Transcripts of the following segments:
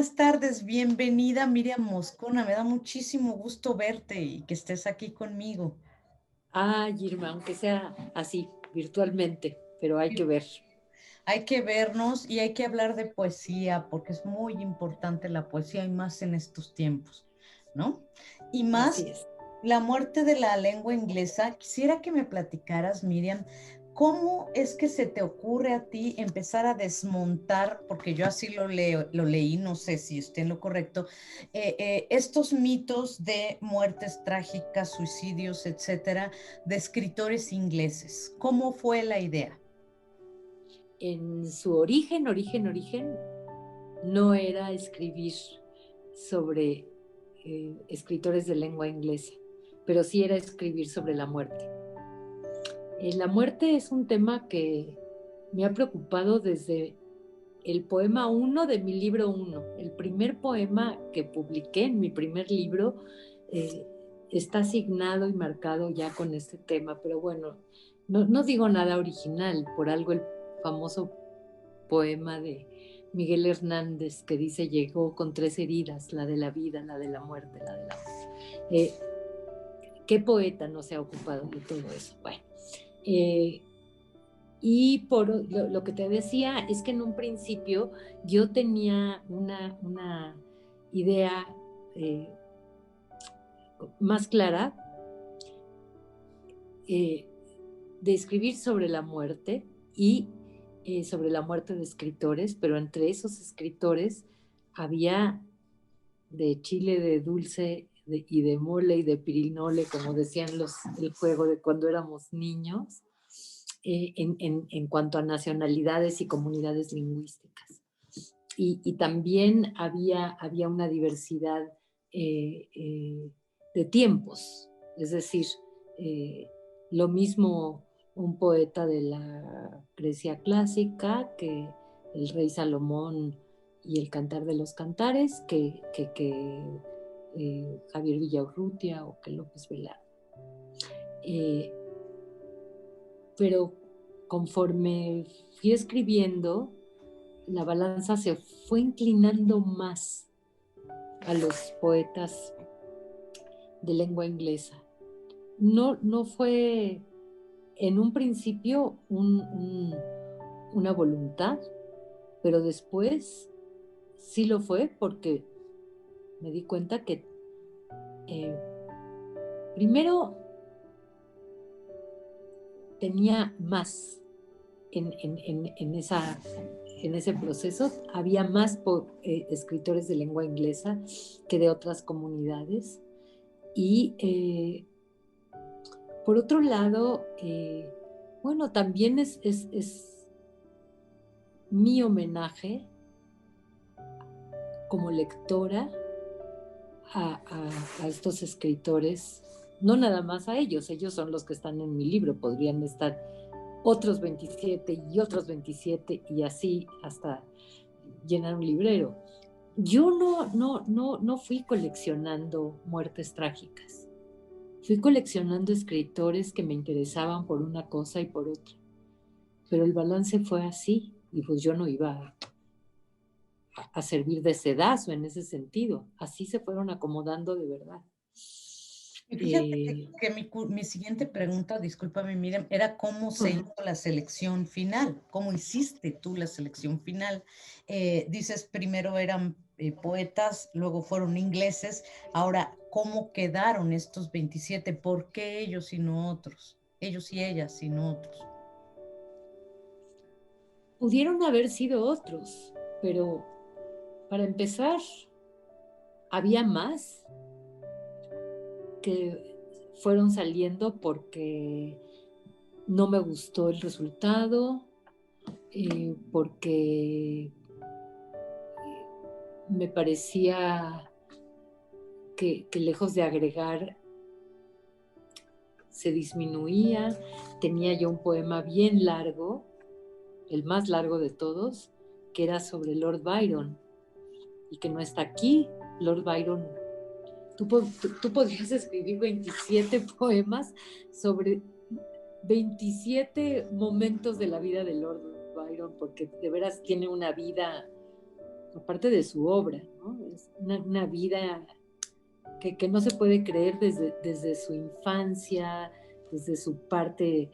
buenas tardes, bienvenida Miriam Moscona, me da muchísimo gusto verte y que estés aquí conmigo. Irma, aunque sea así, virtualmente, pero hay que ver. Hay que vernos y hay que hablar de poesía porque es muy importante la poesía y más en estos tiempos, ¿no? Y más Así es. la muerte de la lengua inglesa. Quisiera que me platicaras, Miriam, ¿cómo es que se te ocurre a ti empezar a desmontar, porque yo así lo leí, no sé si esté en lo correcto, estos mitos de muertes trágicas, suicidios, etcétera, de escritores ingleses? ¿Cómo fue la idea? En su origen, no era escribir sobre escritores de lengua inglesa, pero sí era escribir sobre la muerte. La muerte es un tema que me ha preocupado desde el poema 1 de mi libro 1. El primer poema que publiqué en mi primer libro eh, está asignado y marcado ya con este tema, pero bueno, no digo nada original, por algo el famoso poema de Miguel Hernández que dice: llegó con tres heridas, la de la vida, la de la muerte, la de la muerte. ¿Qué poeta no se ha ocupado de todo eso? Bueno, eh, y por lo que te decía es que en un principio yo tenía una idea eh, más clara eh, de escribir sobre la muerte y sobre la muerte de escritores, pero entre esos escritores había de chile, de dulce y de mole y de pirinole, como decían el juego de cuando éramos niños, en cuanto a nacionalidades y comunidades lingüísticas. Y también había una diversidad de tiempos, es decir, eh, lo mismo un poeta de la Grecia clásica que el rey Salomón y el Cantar de los Cantares, que Javier Villaurrutia o que López Velarde. Pero conforme fui escribiendo, la balanza se fue inclinando más a los poetas de lengua inglesa. No fue en un principio una voluntad, pero después sí lo fue porque me di cuenta que eh, primero tenía más en ese proceso, había más escritores de lengua inglesa que de otras comunidades. Y por otro lado, bueno, también es mi homenaje como lectora a estos escritores, no nada más a ellos, ellos son los que están en mi libro, podrían estar otros 27 y otros 27 y así hasta llenar un librero. Yo no fui coleccionando muertes trágicas, fui coleccionando escritores que me interesaban por una cosa y por otra, pero el balance fue así y pues yo no iba a servir de sedazo en ese sentido, así se fueron acomodando de verdad. Y fíjate que mi siguiente pregunta, discúlpame, Miriam, era cómo se hizo la selección final, cómo hiciste tú la selección final. Dices, primero eran poetas, luego fueron ingleses, ahora, ¿cómo quedaron estos 27? ¿Por qué ellos y no otros? Ellos y ellas y no otros. Pudieron haber sido otros, pero para empezar, había más que fueron saliendo porque no me gustó el resultado, porque me parecía que lejos de agregar se disminuía. Tenía yo un poema bien largo, el más largo de todos, que era sobre Lord Byron y que no está aquí. Lord Byron, tú podrías escribir 27 poemas sobre 27 momentos de la vida de Lord Byron, porque de veras tiene una vida aparte de su obra, ¿no? Es una vida que no se puede creer desde su infancia, desde su parte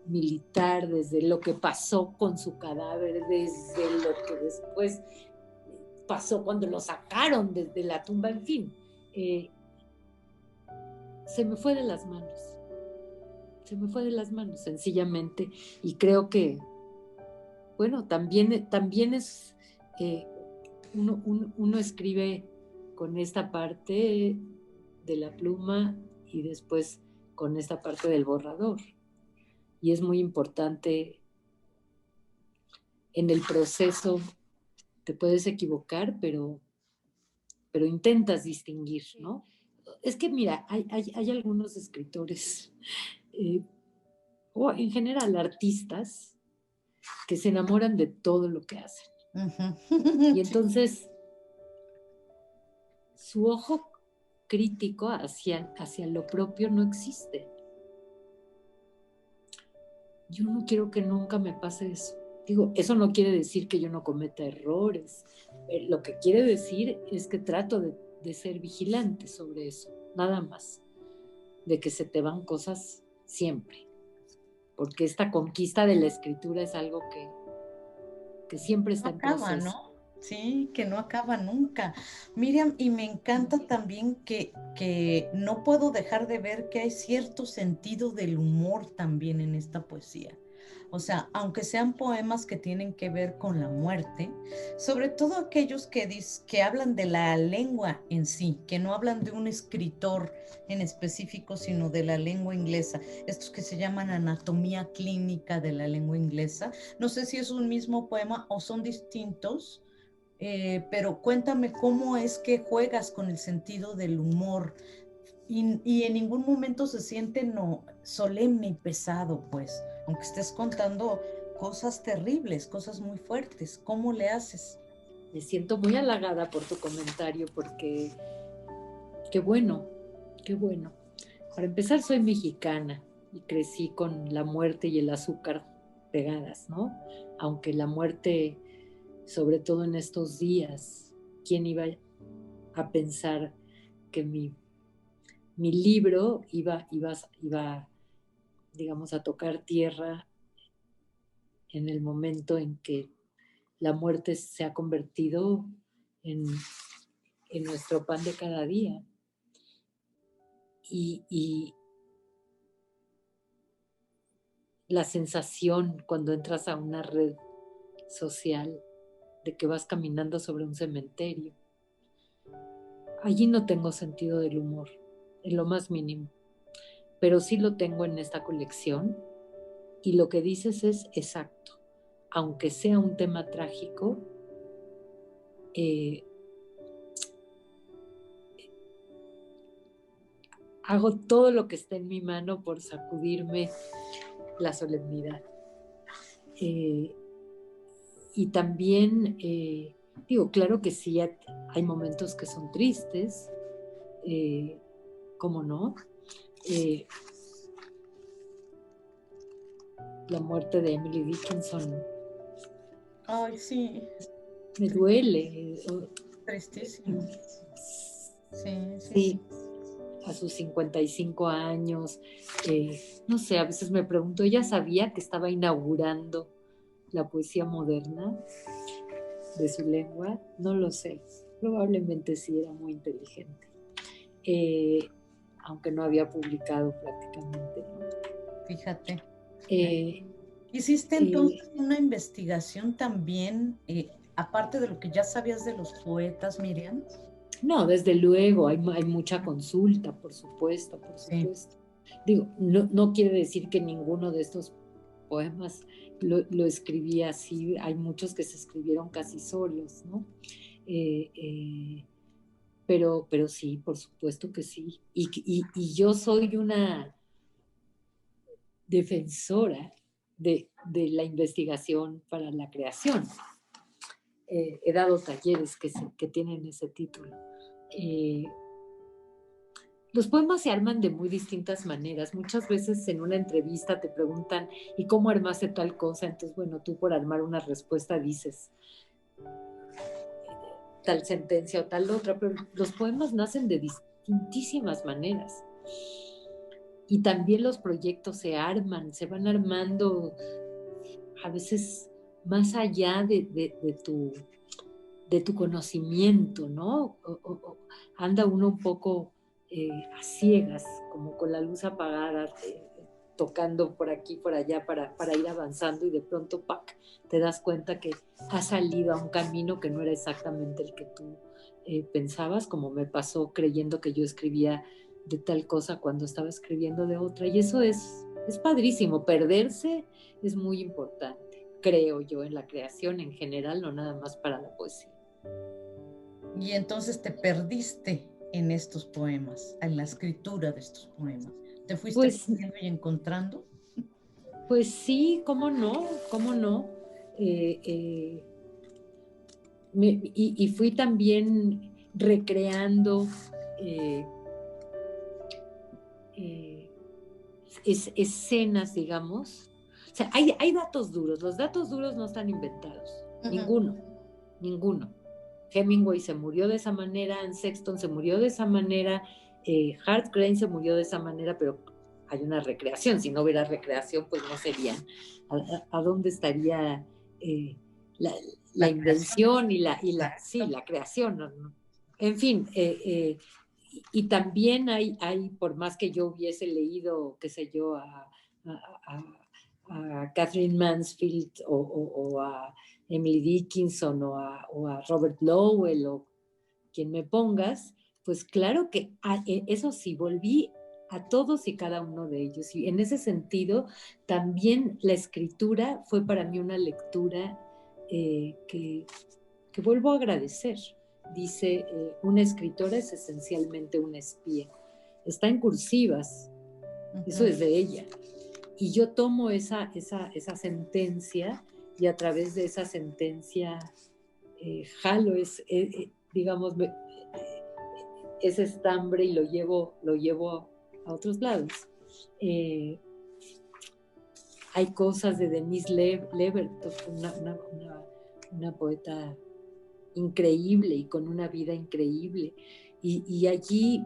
militar, desde lo que pasó con su cadáver, desde lo que después pasó cuando lo sacaron desde la tumba, en fin. Se me fue de las manos. Se me fue de las manos, sencillamente. Y creo que, bueno, también es, uno escribe con esta parte de la pluma y después con esta parte del borrador. Y es muy importante en el proceso, te puedes equivocar, pero intentas distinguir, ¿no? Es que mira, hay algunos escritores, o en general artistas, que se enamoran de todo lo que hacen. Y entonces su ojo crítico hacia lo propio no existe. Yo no quiero que nunca me pase eso. Digo, eso no quiere decir que yo no cometa errores. Lo que quiere decir es que trato de ser vigilante sobre eso, nada más. De que se te van cosas siempre. Porque esta conquista de la escritura es algo que siempre está en proceso. ¿No? Sí, que no acaba nunca. Miriam, y me encanta también que no puedo dejar de ver que hay cierto sentido del humor también en esta poesía. O sea, aunque sean poemas que tienen que ver con la muerte, sobre todo aquellos que hablan de la lengua en sí, que no hablan de un escritor en específico, sino de la lengua inglesa, estos que se llaman anatomía clínica de la lengua inglesa. No sé si es un mismo poema o son distintos, pero cuéntame cómo es que juegas con el sentido del humor y en ningún momento se siente no, solemne y pesado, pues, aunque estés contando cosas terribles, cosas muy fuertes. ¿Cómo le haces? Me siento muy halagada por tu comentario porque qué bueno, qué bueno. Para empezar, soy mexicana y crecí con la muerte y el azúcar pegadas, ¿no? Aunque la muerte, sobre todo en estos días, ¿quién iba a pensar que mi libro iba, digamos, a tocar tierra en el momento en que la muerte se ha convertido en, nuestro pan de cada día? Y la sensación cuando entras a una red social de que vas caminando sobre un cementerio. Allí no tengo sentido del humor, en lo más mínimo, pero sí lo tengo en esta colección y lo que dices es exacto. Aunque sea un tema trágico, hago todo lo que está en mi mano por sacudirme la solemnidad. Y también, digo, claro que sí, hay momentos que son tristes, ¿cómo no? La muerte de Emily Dickinson. Ay, sí. Me duele. Tristísimo. Sí, sí, sí. A sus 55 años. No sé, a veces me pregunto, ¿ella sabía que estaba inaugurando la poesía moderna de su lengua? No lo sé. Probablemente sí era muy inteligente. Aunque no había publicado prácticamente. Fíjate. ¿Hiciste entonces una investigación también, aparte de lo que ya sabías de los poetas, Miriam? No, desde luego, hay mucha consulta, por supuesto. Sí. Digo, no quiere decir que ninguno de estos poemas lo escribí así, hay muchos que se escribieron casi solos, ¿no? Pero sí, por supuesto que sí. Y yo soy una defensora de la investigación para la creación. He dado talleres que tienen ese título. Los poemas se arman de muy distintas maneras. Muchas veces en una entrevista te preguntan, ¿y cómo armaste tal cosa? Entonces, bueno, tú por armar una respuesta dices, tal sentencia o tal otra, pero los poemas nacen de distintísimas maneras. Y también los proyectos se arman, se van armando a veces más allá de tu conocimiento, ¿no? Anda uno un poco a ciegas, como con la luz apagada, tocando por aquí, por allá, para ir avanzando, y de pronto, ¡pac!, te das cuenta que has salido a un camino que no era exactamente el que tú pensabas, como me pasó creyendo que yo escribía de tal cosa cuando estaba escribiendo de otra. Y eso es padrísimo. Perderse es muy importante, creo yo, en la creación en general, no nada más para la poesía. Y entonces te perdiste en estos poemas, en la escritura de estos poemas. ¿Te fuiste perdiendo y encontrando? Pues sí, cómo no, cómo no. Y fui también recreando escenas, digamos. O sea, hay datos duros. Los datos duros no están inventados. Ninguno. Hemingway se murió de esa manera, Anne Sexton se murió de esa manera, Hart Crane se murió de esa manera, pero hay una recreación. Si no hubiera recreación, pues no serían. ¿A dónde estaría la invención y la creación? ¿No? En fin, y también hay, por más que yo hubiese leído, qué sé yo, a Catherine Mansfield o a Emily Dickinson o a Robert Lowell o quien me pongas, pues claro que eso sí, volví a todos y cada uno de ellos. Y en ese sentido, también la escritura fue para mí una lectura que vuelvo a agradecer. Dice, una escritora es esencialmente una espía. Está en cursivas, eso es de ella. Y yo tomo esa sentencia, y a través de esa sentencia jalo digamos, ese estambre y lo llevo a otros lados. Hay cosas de Denise Levertov, una poeta increíble y con una vida increíble. Y allí,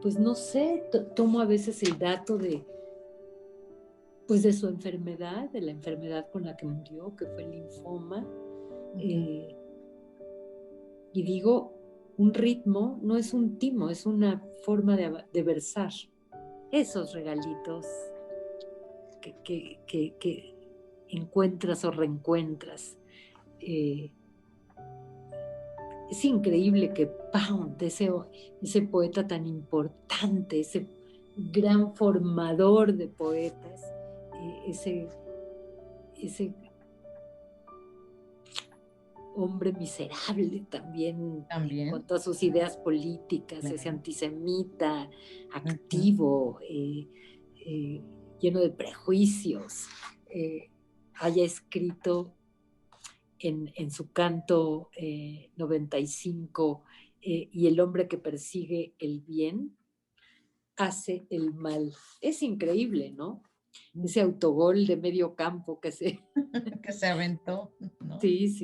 pues no sé, tomo a veces el dato de su enfermedad, de la enfermedad con la que murió, que fue el linfoma. Y digo, un ritmo no es un timo, es una forma de versar. Esos regalitos que encuentras o reencuentras. Es increíble que Pound, ese poeta tan importante, ese gran formador de poetas, ese hombre miserable también en cuanto a sus ideas políticas, ese antisemita activo, lleno de prejuicios, haya escrito en su canto 95, y el hombre que persigue el bien hace el mal. Es increíble, ¿no? Ese autogol de medio campo que se aventó, ¿no? Sí.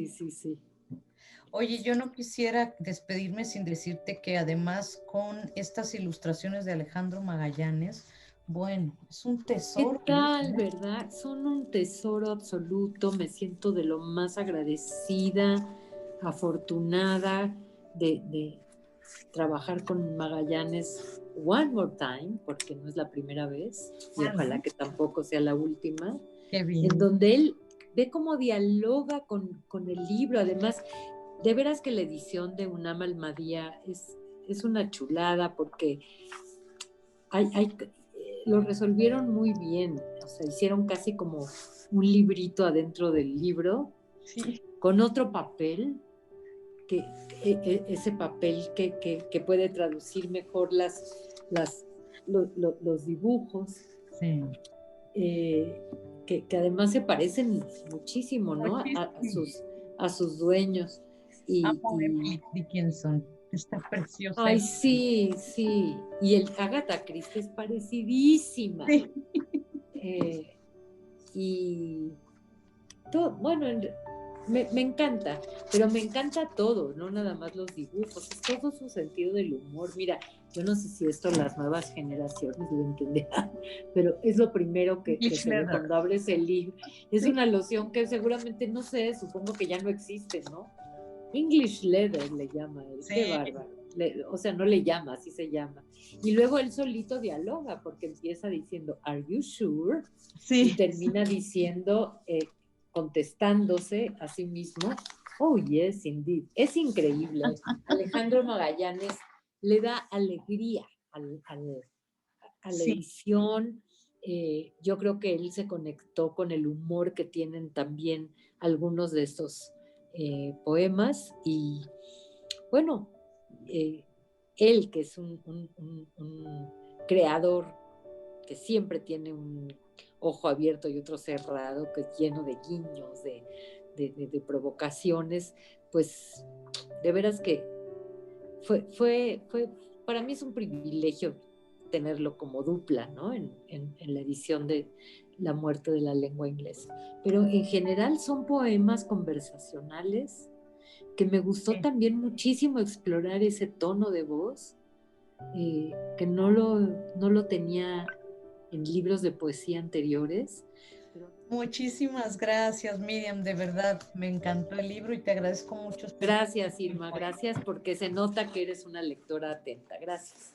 Oye, yo no quisiera despedirme sin decirte que además con estas ilustraciones de Alejandro Magallanes, bueno, es un tesoro. ¿Qué tal, verdad? Son un tesoro absoluto. Me siento de lo más agradecida, afortunada de trabajar con Magallanes one more time, porque no es la primera vez, y ojalá que tampoco sea la última. Qué bien. En donde él ve cómo dialoga con el libro. Además, de veras que la edición de Unam Almadía es una chulada, porque lo resolvieron muy bien. O sea, hicieron casi como un librito adentro del libro, con otro papel, ese papel que puede traducir mejor los dibujos. Sí. Que además se parecen muchísimo, ¿no? A sus dueños. Emily Dickinson, está preciosa. Ay, sí. Y el Agatha Christie es parecidísima. Sí. Y todo, bueno, Me encanta, pero me encanta todo, no nada más los dibujos, es todo su sentido del humor. Mira, yo no sé si esto las nuevas generaciones lo entenderán, pero es lo primero que English se ve leather. cuando abres el libro. Es Sí, una loción que seguramente, no sé, supongo que ya no existe, ¿no? English Leather le llama él, qué sí, bárbaro. O sea, no le llama, así se llama. Y luego él solito dialoga, porque empieza diciendo, ¿Are you sure? Y sí. termina diciendo, contestándose a sí mismo, oh yes, indeed. Es increíble. Alejandro Magallanes le da alegría a la Sí, edición. Yo creo que él se conectó con el humor que tienen también algunos de estos poemas y bueno, eh, él que es un creador que siempre tiene un ojo abierto y otro cerrado, que es lleno de guiños, de provocaciones, pues de veras que para mí es un privilegio tenerlo como dupla, ¿no? En la edición de La muerte de la lengua inglesa. Pero en general son poemas conversacionales que me gustó sí. también muchísimo explorar ese tono de voz, que no lo tenía en libros de poesía anteriores. Pero Muchísimas gracias, Miriam. De verdad, me encantó el libro y te agradezco mucho gracias, tiempo. Irma, gracias porque se nota que eres una lectora atenta. Gracias.